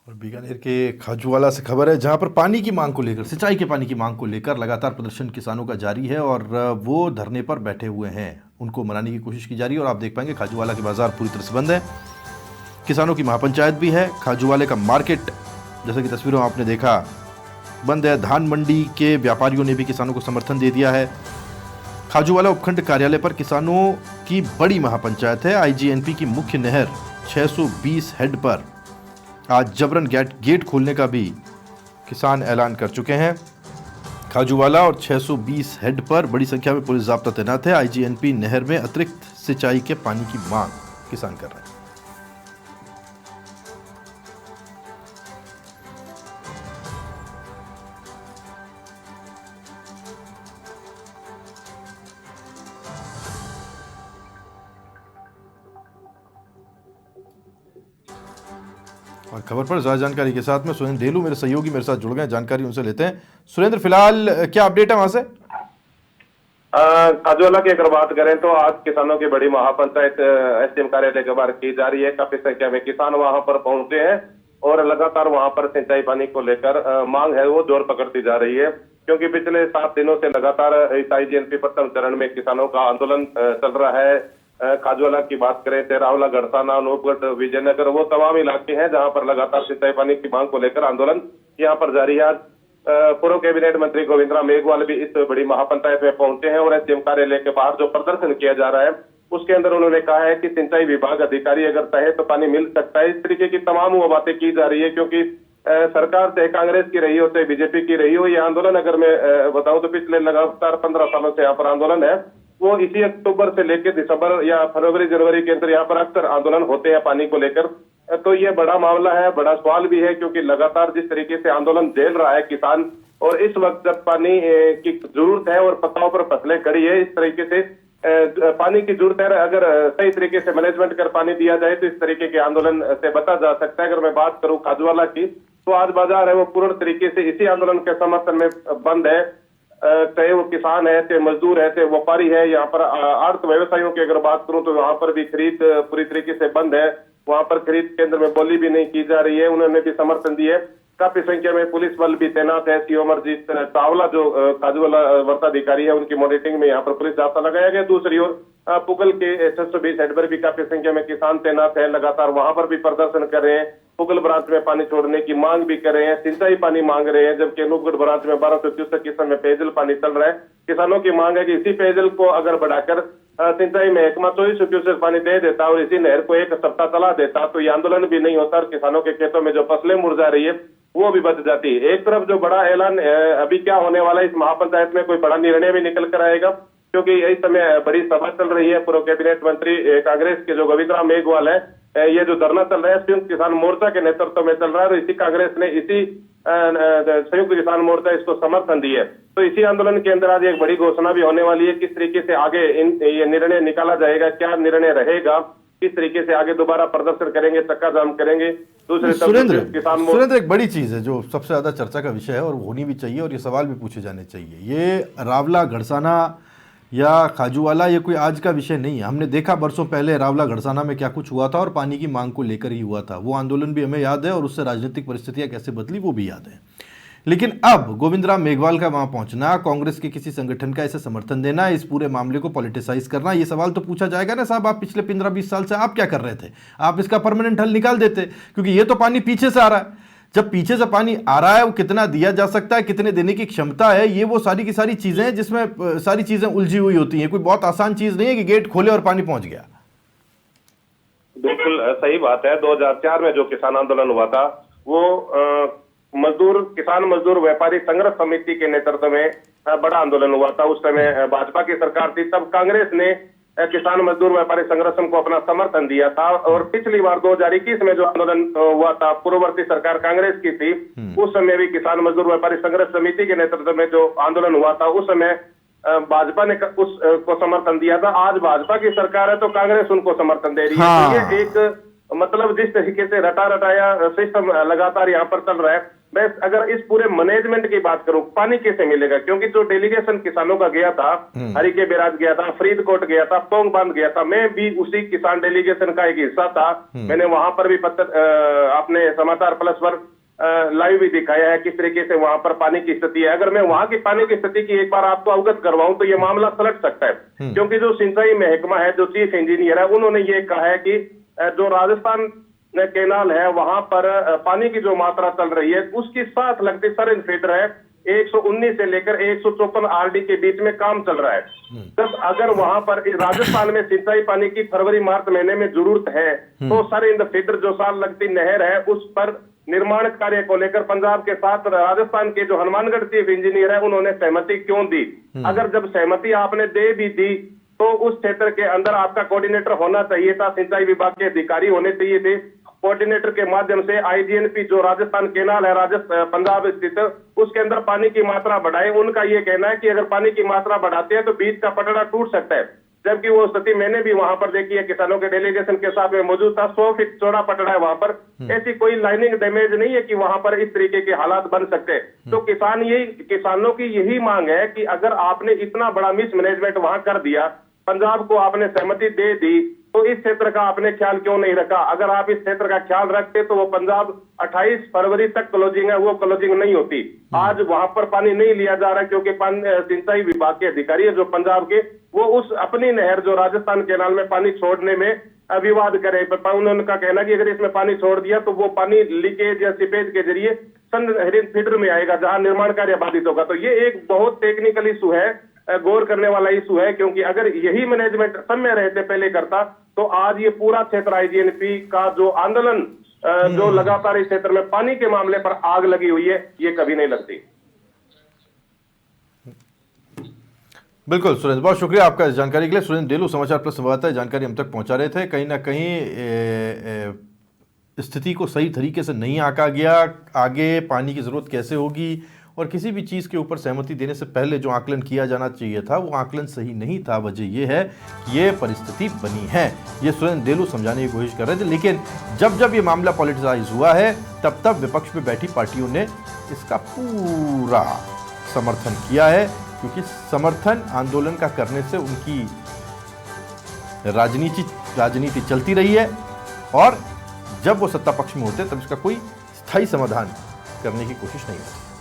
और बीकानेर के खाजूवाला से खबर है, जहां पर पानी की मांग को लेकर, सिंचाई के पानी की मांग को लेकर लगातार प्रदर्शन किसानों का जारी है और वो धरने पर बैठे हुए हैं। उनको मनाने की कोशिश की जा रही है और आप देख पाएंगे खाजूवाला के बाजार पूरी तरह से बंद है। किसानों की महापंचायत भी है। खाजूवाले का मार्केट, जैसा कि तस्वीरों में आपने देखा, बंद है। धान मंडी के व्यापारियों ने भी किसानों को समर्थन दे दिया है। खाजूवाला उपखंड कार्यालय पर किसानों की बड़ी महापंचायत है। आईजीएनपी की मुख्य नहर 620 हेड पर आज जबरन गेट खोलने का भी किसान ऐलान कर चुके हैं। खाजूवाला और 620 हेड पर बड़ी संख्या में पुलिस जाब्ता तैनात है। आईजीएनपी नहर में अतिरिक्त सिंचाई के पानी की मांग किसान कर रहे हैं। और खबर पर ज्यादा जानकारी के साथ में सुरेंद्र डेलू मेरे सहयोगी मेरे साथ जुड़ गए, जानकारी उनसे लेते हैं। सुरेंद्र, फिलहाल क्या अपडेट है वहां से? खाजूवाला की अगर बात करें तो आज किसानों की बड़ी महापंचायत एसडीएम कार्यालय के बाहर की जा रही है। काफी संख्या में किसान वहां पर पहुंचे हैं और लगातार वहां पर सिंचाई पानी को लेकर मांग है वो जोर पकड़ती जा रही है, क्योंकि पिछले 7 दिनों से लगातार इस आईजीएनपी प्रथम चरण में किसानों का आंदोलन चल रहा है। खाजूवाला की बात करें, तेरावला, गढ़साना, अनूपगढ़, विजयनगर, वो तमाम इलाके हैं जहां पर लगातार सिंचाई पानी की मांग को लेकर आंदोलन यहाँ पर जारी है। आज पूर्व कैबिनेट मंत्री गोविंद राम मेघवाल भी इस बड़ी महापंचायत में पहुंचे हैं और एसडीएम कार्यालय के बाहर जो प्रदर्शन किया जा रहा है उसके अंदर उन्होंने कहा है कि सिंचाई विभाग अधिकारी अगर चाहे तो पानी मिल सकता है। इस तरीके की तमाम वो बातें की जा रही है, क्योंकि सरकार चाहे कांग्रेस की रही हो चाहे बीजेपी की रही हो, ये आंदोलन अगर मैं बताऊं तो पिछले लगातार 15 सालों से यहाँ पर आंदोलन है वो इसी अक्टूबर से लेकर दिसंबर या फरवरी जनवरी के अंदर यहाँ पर अक्सर आंदोलन होते हैं पानी को लेकर। तो ये बड़ा मामला है, बड़ा सवाल भी है, क्योंकि लगातार जिस तरीके से आंदोलन झेल रहा है किसान, और इस वक्त जब पानी की जरूरत है और पत्ताओं पर फसलें खड़ी है, इस तरीके से पानी की जरूरत है, अगर सही तरीके से मैनेजमेंट कर पानी दिया जाए तो इस तरीके के आंदोलन से बचा जा सकता है। अगर मैं बात करूं खाजूवाला की, तो आज बाजार है वो पूर्ण तरीके से इसी आंदोलन के समर्थन में बंद है। चाहे वो किसान है, चाहे मजदूर है, चाहे व्यापारी है। यहाँ पर अर्थ व्यवसायियों की अगर बात करूं तो वहां पर भी खरीद पूरी तरीके से बंद है। वहां पर खरीद केंद्र में बोली भी नहीं की जा रही है। उन्होंने भी समर्थन दिए। काफी संख्या में पुलिस बल भी तैनात है। सीओ अमरजीत चावला जो खाजूवाला वर्षाधिकारी है, उनकी मॉनिटरिंग में यहाँ पर पुलिस जाब्ता लगाया गया। दूसरी ओर पुगल के 620 हेड पर भी काफी संख्या में किसान तैनात है, लगातार वहां पर भी प्रदर्शन कर रहे हैं। पुगल ब्रांच में पानी छोड़ने की मांग भी कर रहे हैं, सिंचाई पानी मांग रहे हैं, जबकि अनूपगढ़ ब्रांच में 1200 क्यूसेक के समय पेयजल पानी चल रहा है। किसानों की मांग है कि इसी पेयजल को अगर बढ़ाकर सिंचाई महकमा 2400 क्यूसेक पानी दे देता और इसी नहर को 1 सप्ताह चला देता तो ये आंदोलन भी नहीं होता और किसानों के खेतों में जो फसलें मुरझा रही है वो भी बच जाती। एक तरफ जो बड़ा ऐलान अभी क्या होने वाला है, इस महापंचायत में कोई बड़ा निर्णय भी निकल कर आएगा, क्योंकि इस समय बड़ी सभा चल रही है। पूर्व कैबिनेट मंत्री कांग्रेस के जो गोविंद राम मेघवाल है, ये जो धरना चल रहा है संयुक्त किसान मोर्चा के नेतृत्व में चल रहा है और इसी कांग्रेस ने इसी संयुक्त किसान मोर्चा इसको समर्थन दी है। तो इसी आंदोलन के अंदर आज एक बड़ी घोषणा भी होने वाली है, किस तरीके से आगे ये निर्णय निकाला जाएगा, क्या निर्णय रहेगा, किस तरीके से आगे दोबारा प्रदर्शन करेंगे, चक्का जाम करेंगे। दूसरे सुरेंद्र, एक बड़ी चीज है जो सबसे ज्यादा चर्चा का विषय है और होनी भी चाहिए और ये सवाल भी पूछे जाने चाहिए। ये रावला, गढ़साना या खाजूवाला ये कोई आज का विषय नहीं है। हमने देखा बरसों पहले रावला गढ़साना में क्या कुछ हुआ था और पानी की मांग को लेकर ही हुआ था। वो आंदोलन भी हमें याद है और उससे राजनीतिक परिस्थितियां कैसे बदली वो भी याद है। लेकिन अब गोविंद राम मेघवाल का वहां पहुंचना, कांग्रेस के किसी संगठन का इसे समर्थन देना, इस पूरे मामले को पॉलिटिसाइज करना, ये सवाल तो पूछा जाएगा ना साहब, आप पिछले 15-20 साल से आप क्या कर रहे थे? आप इसका परमानेंट हल निकाल देते, क्योंकि ये तो पानी पीछे से आ रहा है। जब पीछे से पानी आ रहा है, वो कितना दिया जा सकता है, कितने देने की क्षमता है, ये वो सारी की सारी चीजें हैं जिसमें सारी चीजें उलझी हुई होती हैं। कोई बहुत आसान चीज नहीं है कि गेट खोले और पानी पहुंच गया। बिल्कुल सही बात है। 2004 में जो किसान आंदोलन हुआ था वो किसान मजदूर व्यापारी संघर्ष समिति के नेतृत्व में बड़ा आंदोलन हुआ था। उस समय भाजपा की सरकार थी, तब कांग्रेस ने किसान मजदूर व्यापारी संगठन को अपना समर्थन दिया था। और पिछली बार 2021 में जो आंदोलन हुआ था, पूर्ववर्ती सरकार कांग्रेस की थी, उस समय भी किसान मजदूर व्यापारी संघर्ष समिति के नेतृत्व में जो आंदोलन हुआ था, उस समय भाजपा ने उसको समर्थन दिया था। आज भाजपा की सरकार है तो कांग्रेस उनको समर्थन दे रही है। तो ये एक मतलब जिस तरीके से रटा रटाया सिस्टम लगातार यहाँ पर चल रहा है, मैं अगर इस पूरे मैनेजमेंट की बात करूं, पानी कैसे मिलेगा? क्योंकि जो डेलीगेशन किसानों का गया था, हरिके बैराज गया था, फरीदकोट गया था, पोंग बांध गया था, मैं भी उसी किसान डेलीगेशन का एक हिस्सा था। मैंने वहां पर भी अपने समाचार प्लस पर लाइव भी दिखाया है किस तरीके से वहां पर पानी की स्थिति है। अगर मैं वहां की पानी की स्थिति की एक बार आपको अवगत करवाऊं तो ये मामला पलट सकता है, क्योंकि जो सिंचाई महकमा है, जो चीफ इंजीनियर है, उन्होंने ये कहा है कि जो राजस्थान कैनाल है वहां पर पानी की जो मात्रा चल रही है उसकी साथ लगती सरन फीडर है 119 से लेकर 154 आरडी के बीच में काम चल रहा है। जब अगर वहां पर राजस्थान में सिंचाई पानी की फरवरी मार्च महीने में जरूरत है तो सरन फीडर जो साल लगती नहर है उस पर निर्माण कार्य को लेकर पंजाब के साथ राजस्थान के जो हनुमानगढ़ चीफ इंजीनियर है उन्होंने सहमति क्यों दी? अगर जब सहमति आपने दे भी दी तो उस क्षेत्र के अंदर आपका कोऑर्डिनेटर होना चाहिए था, सिंचाई विभाग के अधिकारी होने चाहिए थे। कोऑर्डिनेटर के माध्यम से आईजीएनपी जो राजस्थान केनाल है पंजाब स्थित, उसके अंदर पानी की मात्रा बढ़ाए। उनका ये कहना है कि अगर पानी की मात्रा बढ़ाते हैं तो बीच का पटड़ा टूट सकता है, जबकि वो स्थिति मैंने भी वहां पर देखी है, किसानों के डेलीगेशन के साथ में मौजूद था। 100 फीट चौड़ा पटड़ा है वहां पर, ऐसी कोई लाइनिंग डैमेज नहीं है कि वहां पर इस तरीके के हालात बन सकते हैं। तो किसानों की यही मांग है कि अगर आपने इतना बड़ा मिसमैनेजमेंट वहां कर दिया, पंजाब को आपने सहमति दे दी, तो इस क्षेत्र का आपने ख्याल क्यों नहीं रखा? अगर आप इस क्षेत्र का ख्याल रखते तो वो पंजाब 28 फरवरी तक क्लोजिंग है, वो क्लोजिंग नहीं होती। आज वहां पर पानी नहीं लिया जा रहा क्योंकि सिंचाई विभाग के अधिकारी है जो पंजाब के, वो उस अपनी नहर जो राजस्थान केनाल में पानी छोड़ने में विवाद करे। उन्होंने का कहना कि अगर इसमें पानी छोड़ दिया तो वो पानी लीकेज या सीपेज के जरिए सन फीडर में आएगा जहां निर्माण कार्य बाधित होगा। तो ये एक बहुत टेक्निकल इशू है, गौर करने वाला इशू है, क्योंकि अगर यही मैनेजमेंट समय रहते पहले करता तो आज ये पूरा क्षेत्र आईजीएनपी का जो आंदोलन जो लगातार इस क्षेत्र में पानी के मामले पर आग लगी हुई है, ये कभी नहीं लगती। बिल्कुल सुरेंद्र, बहुत शुक्रिया आपका इस जानकारी के लिए। सुरेंद्र डेलू, समाचार प्लस संवाददाता, जानकारी हम तक पहुंचा रहे थे। कहीं ना कहीं स्थिति को सही तरीके से नहीं आंका गया, आगे पानी की ज़रूरत कैसे होगी और किसी भी चीज़ के ऊपर सहमति देने से पहले जो आकलन किया जाना चाहिए था वो आकलन सही नहीं था। वजह ये है कि ये परिस्थिति बनी है, ये सुरेंद्र डेलू समझाने की कोशिश कर रहे थे। लेकिन जब जब ये मामला पॉलिटिसाइज हुआ है तब तब विपक्ष में बैठी पार्टियों ने इसका पूरा समर्थन किया है, क्योंकि समर्थन आंदोलन का करने से उनकी राजनीति चलती रही है और जब वो सत्ता पक्ष में होते तब इसका कोई स्थायी समाधान करने की कोशिश नहीं होती।